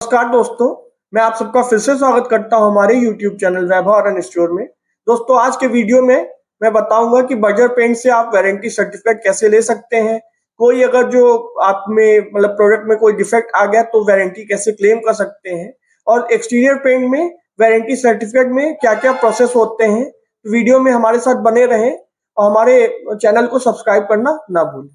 नमस्कार दोस्तों, मैं आप सबका फिर से स्वागत करता हूं हमारे YouTube चैनल वैभव आयरन स्टोर में। दोस्तों, आज के वीडियो में मैं बताऊंगा कि बर्जर पेंट से आप वारंटी सर्टिफिकेट कैसे ले सकते हैं। कोई अगर जो आप में मतलब प्रोडक्ट में कोई डिफेक्ट आ गया तो वारंटी कैसे क्लेम कर सकते हैं, और एक्सटीरियर पेंट में वारंटी सर्टिफिकेट में क्या क्या प्रोसेस होते हैं। वीडियो में हमारे साथ बने रहें और हमारे चैनल को सब्सक्राइब करना ना भूलें।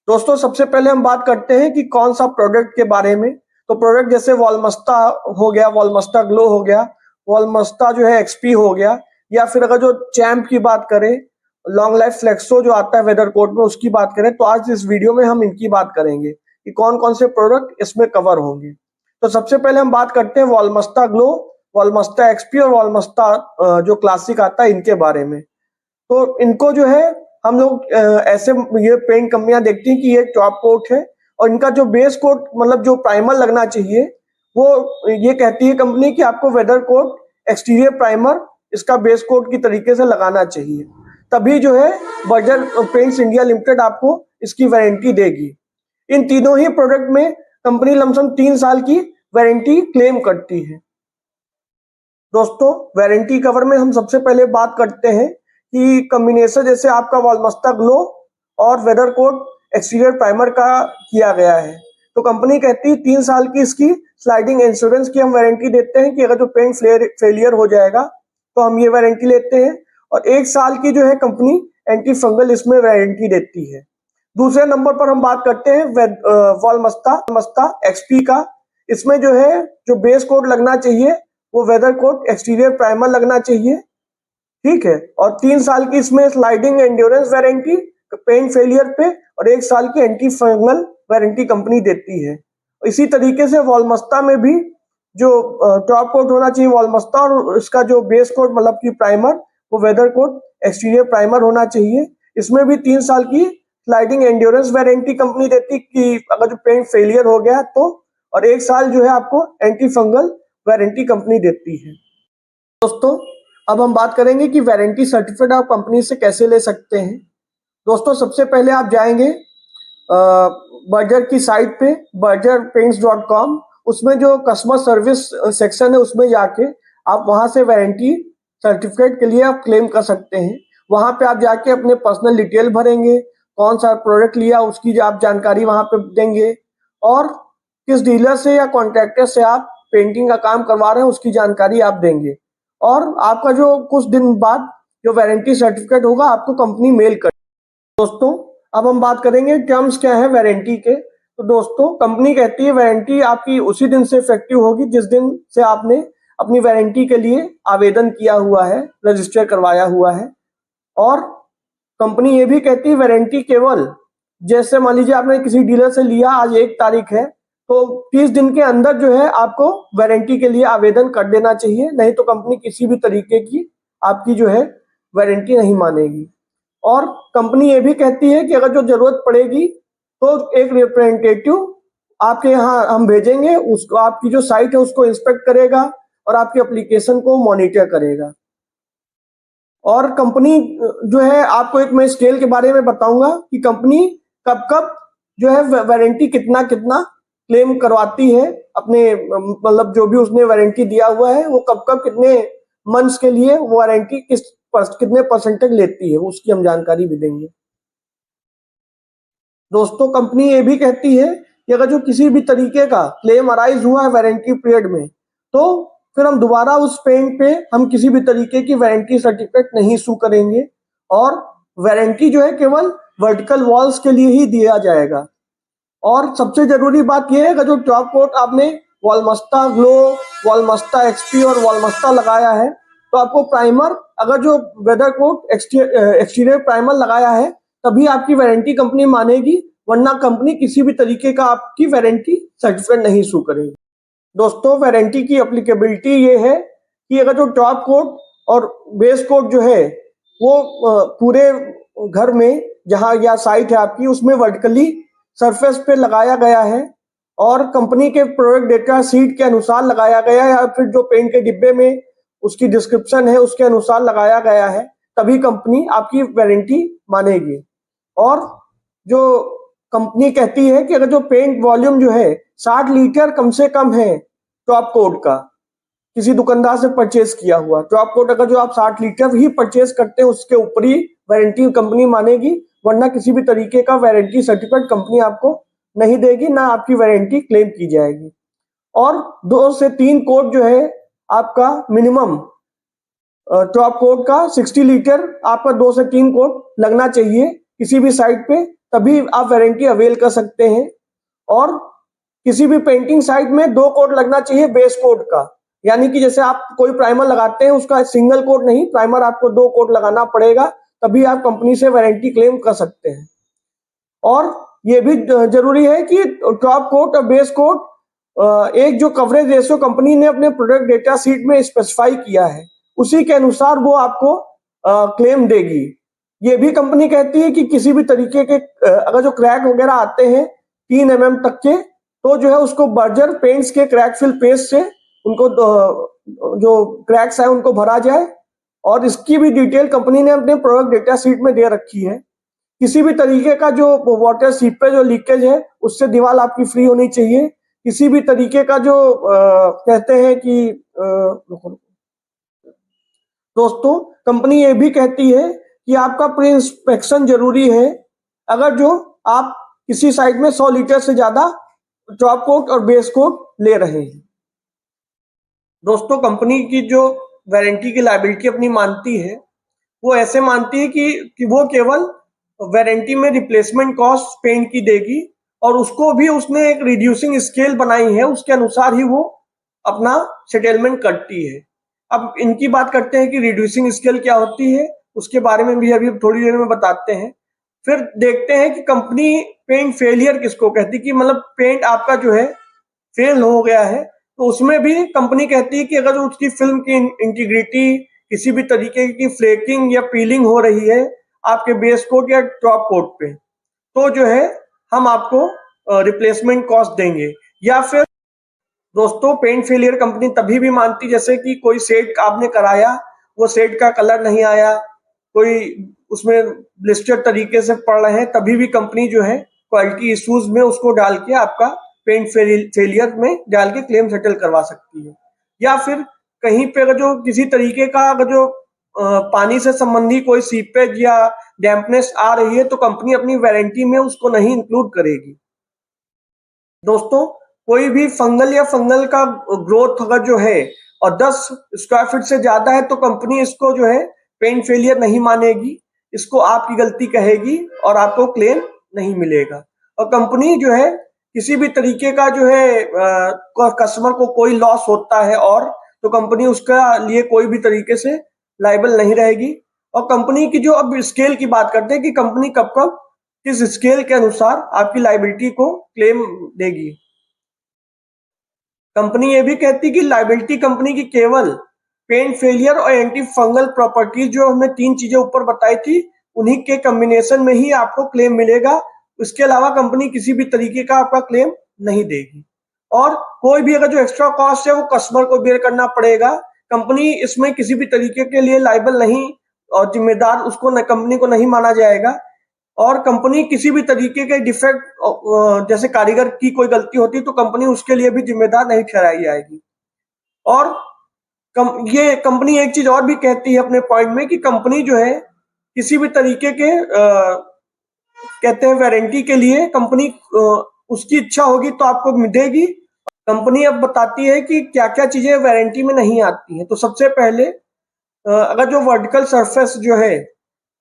दोस्तों, सबसे पहले हम बात करते हैं कि कौन सा प्रोडक्ट के बारे में। तो प्रोडक्ट जैसे वॉलमस्टा हो गया, वॉलमस्टा ग्लो हो गया, वॉलमस्टा जो है एक्सपी हो गया, या फिर अगर जो चैम्प की बात करें, लॉन्ग लाइफ फ्लेक्सो जो आता है वेदर कोट में, उसकी बात करें तो आज इस वीडियो में हम इनकी बात करेंगे कि कौन कौन से प्रोडक्ट इसमें कवर होंगे। तो सबसे पहले हम बात करते हैं वॉलमस्टा ग्लो, वॉलमस्टा एक्सपी और वॉलमस्टा जो क्लासिक आता है, इनके बारे में। तो इनको जो है हम लोग ऐसे ये पेंट कंपनियां देखती हैं कि ये टॉप कोट है, और इनका जो बेस कोट मतलब जो प्राइमर लगना चाहिए, वो ये कहती है कंपनी कि आपको वेदर कोट एक्सटीरियर प्राइमर इसका बेस कोट की तरीके से लगाना चाहिए, तभी जो है बर्जर पेंट्स इंडिया लिमिटेड आपको इसकी वारंटी देगी। इन तीनों ही प्रोडक्ट में कंपनी लमसम 3 साल की वारंटी क्लेम करती है। दोस्तों, वारंटी कवर में हम सबसे पहले बात करते हैं कि कॉम्बिनेशन जैसे आपका वॉलमस्टा ग्लो और वेदर कोट एक्सटीरियर प्राइमर का किया गया है, तो कंपनी कहती है 3 साल की इसकी स्लाइडिंग इंश्योरेंस की हम वारंटी देते हैं कि अगर जो पेंट फेलियर हो जाएगा तो हम ये वारंटी लेते हैं, और 1 साल की जो है कंपनी एंटी फंगल इसमें वारंटी देती है। दूसरे नंबर पर हम बात करते हैं वॉलमस्टा एक्सपी का। इसमें जो है जो बेस कोट लगना चाहिए वो वेदर कोट एक्सटीरियर प्राइमर लगना चाहिए, ठीक है। और 3 साल की इसमें sliding endurance warranty paint failure पे, और 1 साल की एंटी फंगल वारंटी कंपनी देती है। इसी तरीके से वॉलमस्टा में भी जो टॉप कोट होना चाहिए वॉलमस्टा, और इसका जो बेस कोट मतलब की प्राइमर वो वेदर कोट एक्सटीरियर प्राइमर होना चाहिए। इसमें भी 3 साल की स्लाइडिंग एंड्योरेंस वारंटी कंपनी देती कि अगर जो पेंट फेलियर हो गया तो, और 1 साल जो है आपको एंटी फंगल वारंटी कंपनी देती है। दोस्तों, अब हम बात करेंगे कि वारंटी सर्टिफिकेट आप कंपनी से कैसे ले सकते हैं। दोस्तों, सबसे पहले आप जाएंगे बर्जर की साइट पे bergerpaints.com, उसमें जो कस्टमर सर्विस सेक्शन है उसमें जाके आप वहां से वारंटी सर्टिफिकेट के लिए आप क्लेम कर सकते हैं। वहां पे आप जाके अपने पर्सनल डिटेल भरेंगे, कौन सा प्रोडक्ट लिया उसकी जो आप जानकारी वहां पे देंगे, और किस डीलर से या कॉन्ट्रैक्टर से आप पेंटिंग का काम करवा रहे हैं उसकी जानकारी आप देंगे, और आपका जो कुछ दिन बाद जो वारंटी सर्टिफिकेट होगा आपको कंपनी मेल कर। दोस्तों, अब हम बात करेंगे टर्म्स क्या है वारंटी के। तो दोस्तों, कंपनी कहती है वारंटी आपकी उसी दिन से इफेक्टिव होगी जिस दिन से आपने अपनी वारंटी के लिए आवेदन किया हुआ है, रजिस्टर करवाया हुआ है। और कंपनी ये भी कहती है वारंटी केवल जैसे मान लीजिए आपने किसी डीलर से लिया, आज 1 तारीख है, तो 30 दिन के अंदर जो है आपको वारंटी के लिए आवेदन कर देना चाहिए, नहीं तो कंपनी किसी भी तरीके की आपकी जो है वारंटी नहीं मानेगी। और कंपनी ये भी कहती है कि अगर जो जरूरत पड़ेगी तो एक रिप्रेजेंटेटिव आपके यहाँ हम भेजेंगे, उसको आपकी जो साइट है उसको इंस्पेक्ट करेगा और आपकी एप्लीकेशन को मॉनिटर करेगा। और कंपनी जो है आपको एक मैं स्केल के बारे में बताऊंगा कि कंपनी कब कब जो है वारंटी कितना कितना क्लेम करवाती है अपने मतलब जो भी उसने वारंटी दिया हुआ है वो कब कब कितने मंथ्स के लिए वारंटी कितने परसेंटेज लेती है, उसकी हम जानकारी भी देंगे। दोस्तों, कंपनी ये भी कहती है कि अगर जो किसी भी तरीके का क्लेम अराइज हुआ है वारंटी पीरियड में, तो फिर हम दोबारा उस पेंट पे हम किसी भी तरीके की वारंटी सर्टिफिकेट नहीं इशू करेंगे, और वारंटी जो है केवल वर्टिकल वॉल्स के लिए ही दिया जाएगा। और सबसे जरूरी बात यह है कि जो टॉप कोट आपने वॉलमस्टा ग्लो, वॉलमस्टा एक्सपी और वॉलमस्टा लगाया है, तो आपको प्राइमर अगर जो वेदर कोट एक्सटीरियर प्राइमर लगाया है तभी आपकी वारंटी कंपनी मानेगी, वरना कंपनी किसी भी तरीके का आपकी वारंटी सर्टिफिकेट नहीं इशू करेगी। दोस्तों, वारंटी की एप्लीकेबिलिटी ये है कि अगर जो टॉप कोट और बेस कोट जो है वो पूरे घर में जहां या साइट है आपकी उसमें वर्टिकली सरफेस पे लगाया गया है, और कंपनी के प्रोडक्ट डेटा शीट के अनुसार लगाया गया है, या फिर जो पेंट के डिब्बे में उसकी डिस्क्रिप्शन है उसके अनुसार लगाया गया है, तभी कंपनी आपकी वारंटी मानेगी। और जो कंपनी कहती है कि अगर जो पेंट वॉल्यूम जो है 60 लीटर कम से कम है टॉप कोट का, किसी दुकानदार से परचेज किया हुआ टॉप कोट, अगर जो आप 60 लीटर ही परचेज करते हैं उसके ऊपर ही वारंटी कंपनी मानेगी, वरना किसी भी तरीके का वारंटी सर्टिफिकेट कंपनी आपको नहीं देगी, ना आपकी वारंटी क्लेम की जाएगी। और 2 से 3 कोट जो है आपका मिनिमम टॉप कोट का 60 लीटर आपका 2 से 3 कोट लगना चाहिए किसी भी साइट पे, तभी आप वारंटी अवेल कर सकते हैं। और किसी भी पेंटिंग साइट में 2 कोट लगना चाहिए बेस कोट का, यानी कि जैसे आप कोई प्राइमर लगाते हैं उसका सिंगल कोट नहीं, प्राइमर आपको 2 कोट लगाना पड़ेगा, तभी आप कंपनी से वारंटी क्लेम कर सकते हैं। और ये भी जरूरी है कि टॉप कोट और बेस कोट एक जो कवरेज रेशियो कंपनी ने अपने प्रोडक्ट डेटा शीट में स्पेसिफाई किया है उसी के अनुसार वो आपको क्लेम देगी। ये भी कंपनी कहती है कि किसी भी तरीके के अगर जो क्रैक वगैरह आते हैं 3 mm तक के, तो जो है उसको बर्जर पेंट्स के क्रैक फिल पेस्ट से उनको जो क्रैक्स है उनको भरा जाए। और इसकी भी डिटेल कंपनी ने अपने प्रोडक्ट डेटा शीट में दे रखी है। किसी भी तरीके का जो वाटर सीपेज और लीकेज है उससे दीवार आपकी फ्री होनी चाहिए। किसी भी तरीके का जो कहते हैं कि दोस्तों कंपनी ये भी कहती है कि आपका प्री इंस्पेक्शन जरूरी है अगर जो आप किसी साइट में 100 लीटर से ज्यादा टॉप कोट और बेस कोट ले रहे हैं। दोस्तों कंपनी की जो वारंटी की लायबिलिटी अपनी मानती है वो ऐसे मानती है कि वो केवल वारंटी में रिप्लेसमेंट कॉस्ट पेंट की देगी, और उसको भी उसने एक रिड्यूसिंग स्केल बनाई है, उसके अनुसार ही वो अपना सेटलमेंट करती है। अब इनकी बात करते हैं कि रिड्यूसिंग स्केल क्या होती है, उसके बारे में भी अभी थोड़ी देर में बताते हैं। फिर देखते हैं कि कंपनी पेंट फेलियर किसको कहती है, कि मतलब पेंट आपका जो है फेल हो गया है, तो उसमें भी कंपनी कहती है कि अगर उसकी फिल्म की इंटीग्रिटी, किसी भी तरीके की फ्लेकिंग या पीलिंग हो रही है आपके बेस कोट या टॉप कोट पे, तो जो है हम आपको रिप्लेसमेंट कॉस्ट देंगे। या फिर दोस्तों पेंट फेलियर कंपनी तभी भी मानती जैसे कि कोई सेट आपने कराया, वो सेट का कलर नहीं आया, कोई उसमें ब्लिस्टर तरीके से पड़ रहे हैं, तभी भी कंपनी जो है क्वालिटी इश्यूज में उसको डाल के आपका पेंट फेलियर में डाल के क्लेम सेटल करवा सकती है। या फिर कहीं पे अगर जो किसी तरीके का अगर जो पानी से संबंधी कोई सीपेज या डैम्पनेस आ रही है तो कंपनी अपनी वारंटी में उसको नहीं इंक्लूड करेगी। दोस्तों कोई भी फंगल या फंगल का ग्रोथ अगर जो है और 10 स्क्वायर फीट से ज्यादा है तो कंपनी इसको जो है पेंट फेलियर नहीं मानेगी, इसको आपकी गलती कहेगी और आपको क्लेम नहीं मिलेगा। और कंपनी जो है किसी भी तरीके का जो है कस्टमर को कोई लॉस होता है और तो कंपनी उसका लिए कोई भी तरीके से लायबल नहीं रहेगी। और कंपनी की जो अब स्केल की बात करते हैं कि कंपनी कब कब किस स्केल के अनुसार आपकी लायबिलिटी को क्लेम देगी। कंपनी ये भी कहती है कि लायबिलिटी कंपनी की केवल पेंट फेलियर और एंटी फंगल प्रॉपर्टीज जो हमने 3 चीजें ऊपर बताई थी उन्हीं के कॉम्बिनेशन में ही आपको क्लेम मिलेगा। इसके अलावा कंपनी किसी भी तरीके का आपका क्लेम नहीं देगी। और कोई भी अगर जो एक्स्ट्रा कॉस्ट है वो कस्टमर को बेयर करना पड़ेगा। कंपनी इसमें किसी भी तरीके के लिए लायबल नहीं और जिम्मेदार उसको कंपनी को नहीं माना जाएगा। और कंपनी किसी भी तरीके के डिफेक्ट जैसे कारीगर की कोई गलती होती तो कंपनी उसके लिए भी जिम्मेदार नहीं ठहराई जाएगी। और ये कंपनी एक चीज और भी कहती है अपने पॉइंट में कि कंपनी जो है किसी भी तरीके के कहते हैं वारंटी के लिए कंपनी उसकी इच्छा होगी तो आपको देगी। कंपनी अब बताती है कि क्या क्या चीजें वारंटी में नहीं आती हैं। तो सबसे पहले अगर जो वर्टिकल सरफेस जो है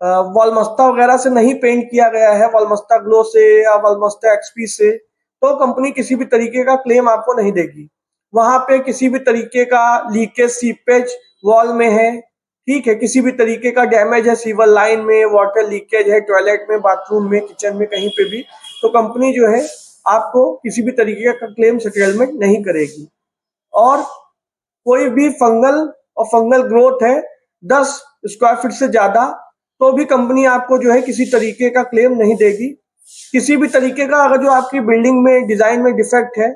वॉलमस्ता वगैरह से नहीं पेंट किया गया है, वॉलमस्ता ग्लो से या वॉलमस्ता एक्सपी से, तो कंपनी किसी भी तरीके का क्लेम आपको नहीं देगी। वहां पे किसी भी तरीके का लीकेज सीपेज वॉल में है, ठीक है, किसी भी तरीके का डैमेज है सीवर लाइन में, वाटर लीकेज है टॉयलेट में, बाथरूम में, किचन में, कहीं पे भी, तो कंपनी जो है आपको किसी भी तरीके का क्लेम सेटलमेंट नहीं करेगी। और कोई भी फंगल और फंगल ग्रोथ है 10 स्क्वायर फीट से ज्यादा तो भी कंपनी आपको जो है किसी तरीके का क्लेम नहीं देगी। किसी भी तरीके का अगर जो आपकी बिल्डिंग में डिजाइन में डिफेक्ट है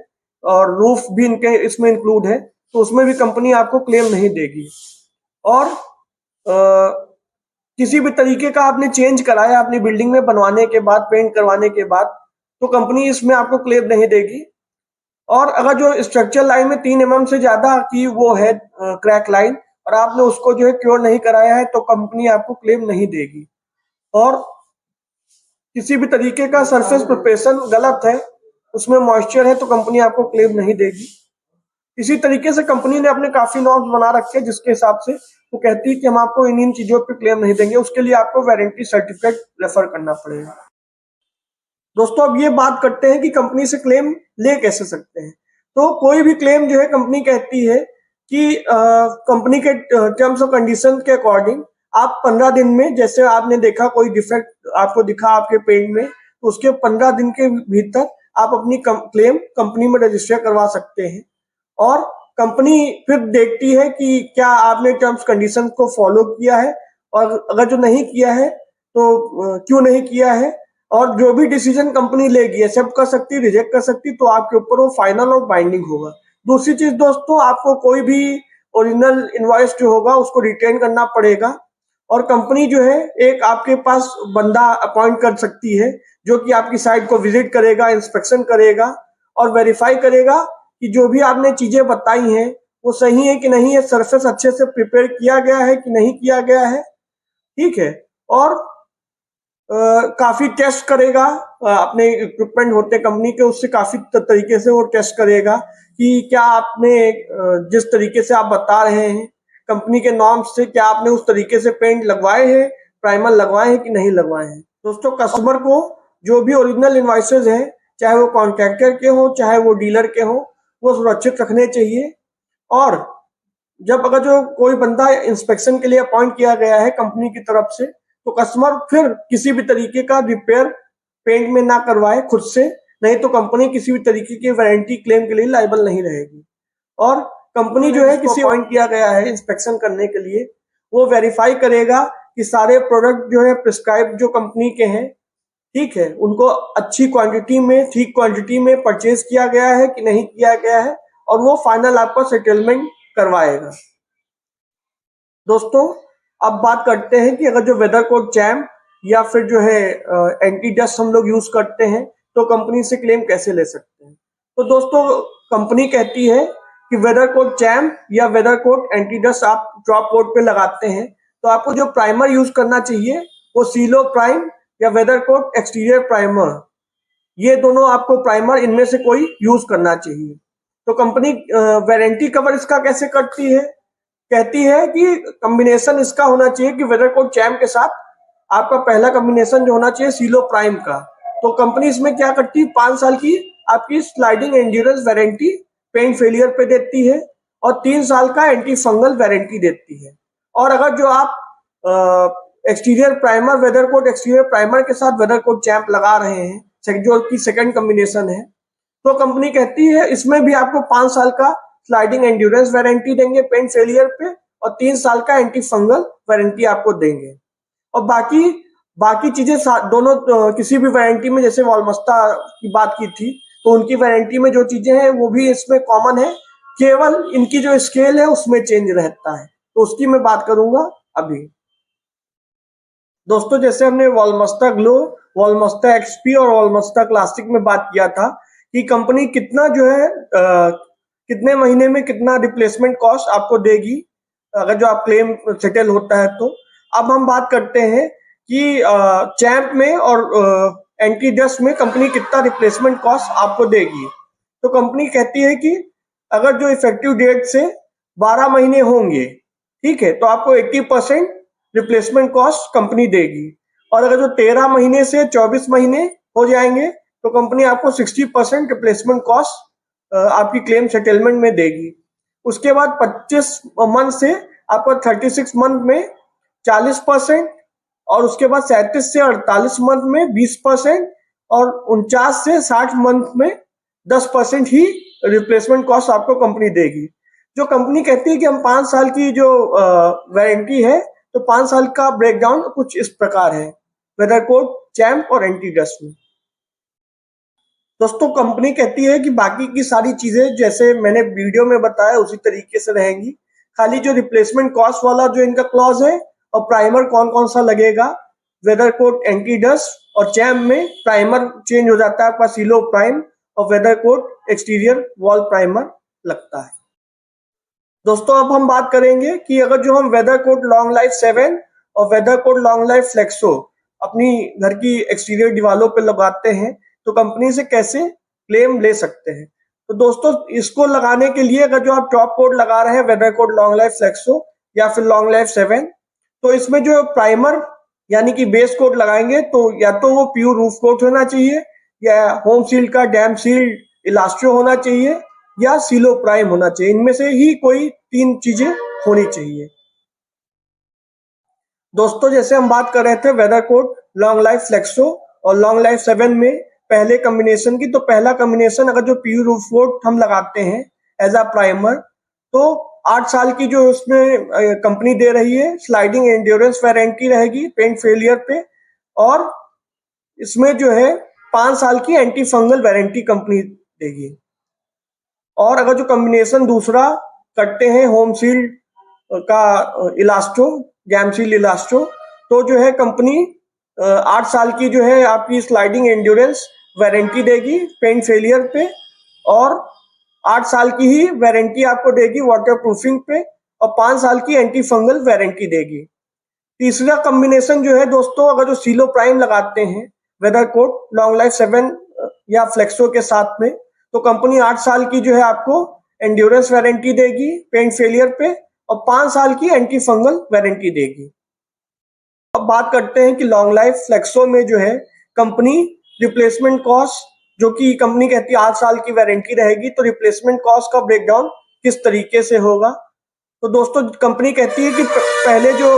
और रूफ भी इनके इसमें इंक्लूड है तो उसमें भी कंपनी आपको क्लेम नहीं देगी। और किसी भी तरीके का आपने चेंज कराया अपनी बिल्डिंग में बनवाने के बाद, पेंट करवाने के बाद, तो कंपनी इसमें आपको क्लेम नहीं देगी। और अगर जो स्ट्रक्चर लाइन में 3 mm से ज्यादा की वो है क्रैक लाइन और आपने उसको जो है क्योर नहीं कराया है तो कंपनी आपको क्लेम नहीं देगी। और किसी भी तरीके का सरफेस प्रिपरेशन गलत है, उसमें मॉइस्चर है, तो कंपनी आपको क्लेम नहीं देगी। इसी तरीके से कंपनी ने अपने काफी नॉर्म्स बना रखे हैं जिसके हिसाब से वो कहती है कि हम आपको इन चीजों पे क्लेम नहीं देंगे, उसके लिए आपको वारंटी सर्टिफिकेट रेफर करना पड़ेगा। दोस्तों अब ये बात करते हैं कि कंपनी से क्लेम ले कैसे सकते हैं। तो कोई भी क्लेम जो है कंपनी कहती है कि कंपनी के टर्म्स और कंडीशन के अकॉर्डिंग आप 15 दिन में, जैसे आपने देखा कोई डिफेक्ट आपको दिखा आपके पेंट में, तो उसके 15 दिन के भीतर आप अपनी क्लेम कंपनी में रजिस्टर करवा सकते हैं। और कंपनी फिर देखती है कि क्या आपने टर्म्स कंडीशन को फॉलो किया है, और अगर जो नहीं किया है तो क्यों नहीं किया है, और जो भी डिसीजन कंपनी लेगी एक्सेप्ट कर सकती, रिजेक्ट कर सकती, तो आपके ऊपर वो फाइनल और बाइंडिंग होगा। दूसरी चीज दोस्तों, आपको कोई भी ओरिजिनल इनवॉइस जो होगा उसको रिटर्न करना पड़ेगा, और कंपनी जो है एक आपके पास बंदा अपॉइंट कर सकती है जो कि आपकी साइट को विजिट करेगा, इंस्पेक्शन करेगा और वेरीफाई करेगा कि जो भी आपने चीजें बताई हैं वो सही है कि नहीं है, सरफेस अच्छे से प्रिपेयर किया गया है कि नहीं किया गया है, ठीक है। और काफी टेस्ट करेगा, अपने इक्विपमेंट होते कंपनी के, उससे काफी तरीके से वो टेस्ट करेगा कि क्या आपने जिस तरीके से आप बता रहे हैं कंपनी के नॉर्म्स से, क्या आपने उस तरीके से पेंट लगवाए हैं, प्राइमर लगवाए हैं कि नहीं लगवाए हैं। दोस्तों कस्टमर को जो भी ओरिजिनल इनवॉइसेज हैं, चाहे वो कॉन्ट्रैक्टर के हो चाहे वो डीलर के हो, वो सुरक्षित रखने चाहिए। और जब अगर जो कोई बंदा इंस्पेक्शन के लिए अपॉइंट किया गया है कंपनी की तरफ से, तो कस्टमर फिर किसी भी तरीके का रिपेयर पेंट में ना करवाए खुद से, नहीं तो कंपनी किसी भी तरीके की वारंटी क्लेम के लिए लायबल नहीं रहेगी। और कंपनी जो है किसी अपॉइंट किया गया है इंस्पेक्शन करने के लिए, वो वेरीफाई करेगा कि सारे प्रोडक्ट जो है प्रिस्क्राइब जो कंपनी के हैं, ठीक है, उनको अच्छी क्वांटिटी में, ठीक क्वांटिटी में परचेज किया गया है कि नहीं किया गया है, और वो फाइनल आपका सेटलमेंट करवाएगा। दोस्तों अब बात करते हैं कि अगर जो वेदर कोट चैम्प या फिर जो है एंटी डस्ट हम लोग यूज करते हैं तो कंपनी से क्लेम कैसे ले सकते हैं। तो दोस्तों कंपनी कहती है कि वेदर कोट चैम्प या वेदर कोट एंटी डस्ट आप टॉप कोट पे लगाते हैं तो आपको जो प्राइमर यूज करना चाहिए वो सीलो प्राइम या वेदर कोट एक्सटीरियर प्राइमर, ये दोनों आपको प्राइमर इनमें से कोई यूज करना चाहिए। तो कंपनी वारंटी कवर इसका कैसे करती है, कहती है कि कॉम्बिनेशन इसका होना चाहिए कि वेदर कोट चैम्प के साथ आपका पहला कॉम्बिनेशन जो होना चाहिए सीलो प्राइम का। तो कंपनी इसमें क्या करती है, 5 साल की आपकी sliding endurance warranty paint failure पे देती है और 3 साल का एंटी फंगल वारंटी देती है। और अगर जो आप exterior primer, weather coat exterior primer के साथ वेदर कोट चैम्प लगा रहे हैं, जो की सेकंड कॉम्बिनेशन है, तो कंपनी कहती है इसमें भी आपको 5 साल का स्लाइडिंग एंड्योरेंस वारंटी देंगे पेंट फेलियर पे और 3 साल का एंटी फंगल वारंटी आपको देंगे। और बाकी चीजें दोनों किसी भी वारंटी में, जैसे वॉलमस्टा की बात की थी, तो उनकी वारंटी में जो चीजें हैं वो भी इसमें कॉमन है, केवल इनकी जो स्केल है उसमें चेंज रहता है, तो उसकी मैं बात करूंगा अभी। दोस्तों जैसे हमने वॉलमस्टा ग्लो, वॉलमस्टा एक्सपी और वॉलमस्टा क्लासिक में बात किया था कि कंपनी कितना जो है कितने महीने में कितना रिप्लेसमेंट कॉस्ट आपको देगी अगर जो आप क्लेम सेटल होता है। तो अब हम बात करते हैं कि चैम्प में और एंटी डस्ट में कंपनी कितना रिप्लेसमेंट कॉस्ट आपको देगी। तो कंपनी कहती है कि अगर जो इफेक्टिव डेट से 12 महीने होंगे, ठीक है, तो आपको 80% रिप्लेसमेंट कॉस्ट कंपनी देगी। और अगर जो 13 महीने से 24 महीने हो जाएंगे तो कंपनी आपको 60% रिप्लेसमेंट कॉस्ट आपकी क्लेम सेटलमेंट में देगी। उसके बाद 25 मंथ से आपको 36 मंथ में 40%, और उसके बाद 37 से 48 मंथ में 20%, और 49 से 60 मंथ में 10% ही रिप्लेसमेंट कॉस्ट आपको कंपनी देगी। जो कंपनी कहती है कि हम 5 साल की जो वारंटी है, तो 5 साल का ब्रेकडाउन कुछ इस प्रकार है वेदर कोट, चैम्प और एंटी डस्ट में। दोस्तों कंपनी कहती है कि बाकी की सारी चीजें जैसे मैंने वीडियो में बताया उसी तरीके से रहेंगी, खाली जो रिप्लेसमेंट कॉस्ट वाला जो इनका क्लॉज है और प्राइमर कौन कौन सा लगेगा, वेदर कोट एंटी डस्ट और चैम्प में प्राइमर चेंज हो जाता है आपका सिलो प्राइम और वेदरकोट एक्सटीरियर वॉल प्राइमर लगता है। दोस्तों अब हम बात करेंगे कि अगर जो हम वेदरकोट लॉन्ग लाइफ 7 और वेदरकोट लॉन्ग लाइफ फ्लेक्सो अपनी घर की एक्सटीरियर दीवारों पे लगाते हैं तो कंपनी से कैसे क्लेम ले सकते हैं। तो दोस्तों इसको लगाने के लिए अगर जो आप टॉप कोट लगा रहे हैं वेदरकोट लॉन्ग लाइफ फ्लेक्सो या फिर लॉन्ग लाइफ 7, तो इसमें जो प्राइमर यानी कि बेस कोट लगाएंगे तो या तो वो प्योर रूफ कोट होना चाहिए या होम सील्ड का डैम सील्ड इलास्ट्रो होना चाहिए या सिलो प्राइम होना चाहिए। इनमें से ही कोई 3 चीजें होनी चाहिए। दोस्तों जैसे हम बात कर रहे थे वेदरकोट लॉन्ग लाइफ फ्लेक्सो और लॉन्ग लाइफ 7 में पहले कॉम्बिनेशन की, तो पहला कॉम्बिनेशन अगर जो प्योर रूफ कोट हम लगाते हैं एज अ प्राइमर तो 8 साल की जो उसमें कंपनी दे रही है स्लाइडिंग एंड्योरेंस वारंटी रहेगी पेंट फेलियर पे, और इसमें जो है 5 साल की एंटी फंगल वारंटी कंपनी देगी। और अगर जो कॉम्बिनेशन दूसरा करते हैं होम सील्ड का इलास्ट्रो जैम सील्ड इलास्ट्रो, तो जो है कंपनी 8 साल की जो है आपकी स्लाइडिंग एंड्योरेंस वारंटी देगी पेंट फेलियर पे, और 8 साल की ही वारंटी आपको देगी वाटर प्रूफिंग पे, और 5 साल की एंटी फंगल वारंटी देगी। तीसरा कॉम्बिनेशन जो है दोस्तों अगर जो सिलो प्राइम लगाते हैं वेदरकोट लॉन्ग लाइफ 7 या फ्लेक्सो के साथ में, तो कंपनी 8 साल की जो है आपको एंड्योरेंस वारंटी देगी पेंट फेलियर पे और 5 साल की एंटी फंगल वारंटी देगी। अब बात करते हैं कि लॉन्ग लाइफ फ्लेक्सो में जो है कंपनी रिप्लेसमेंट कॉस्ट, जो कि कंपनी कहती है 8 साल की वारंटी रहेगी, तो रिप्लेसमेंट कॉस्ट का ब्रेकडाउन किस तरीके से होगा। तो दोस्तों कंपनी कहती है कि पहले जो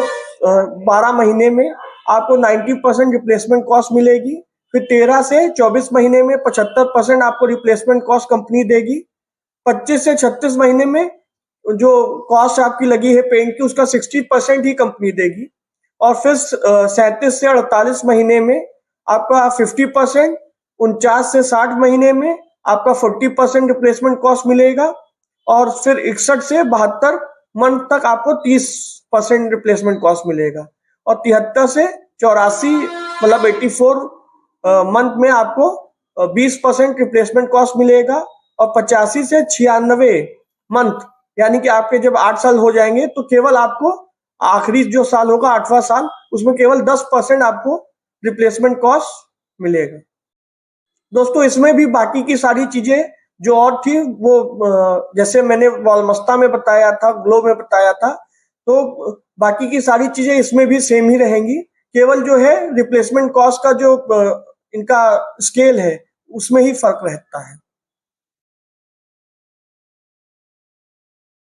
12 महीने में आपको 90% रिप्लेसमेंट कॉस्ट मिलेगी, फिर 13 से 24 महीने में 75% आपको रिप्लेसमेंट कॉस्ट कंपनी देगी, 25 से 36 महीने में जो कॉस्ट आपकी लगी है पेंट की उसका 60% ही कंपनी देगी, और फिर 37 से 48 महीने में आपका 50%, 49 से 60 महीने में आपका 40% रिप्लेसमेंट कॉस्ट मिलेगा, और फिर 61 से 72 मंथ तक आपको 30% रिप्लेसमेंट कॉस्ट मिलेगा, और 73 से 84 मतलब 84 मंथ में आपको 20% रिप्लेसमेंट कॉस्ट मिलेगा, और 85 से 96 मंथ यानी कि आपके जब 8 साल हो जाएंगे तो केवल आपको आखिरी जो साल होगा 8वां साल उसमें केवल 10% आपको रिप्लेसमेंट कॉस्ट मिलेगा। दोस्तों इसमें भी बाकी की सारी चीजें जो और थी वो जैसे मैंने वॉलमस्टा में बताया था, ग्लो में बताया था, तो बाकी की सारी चीजें इसमें भी सेम ही रहेंगी, केवल जो है रिप्लेसमेंट कॉस्ट का जो इनका स्केल है उसमें ही फर्क रहता है।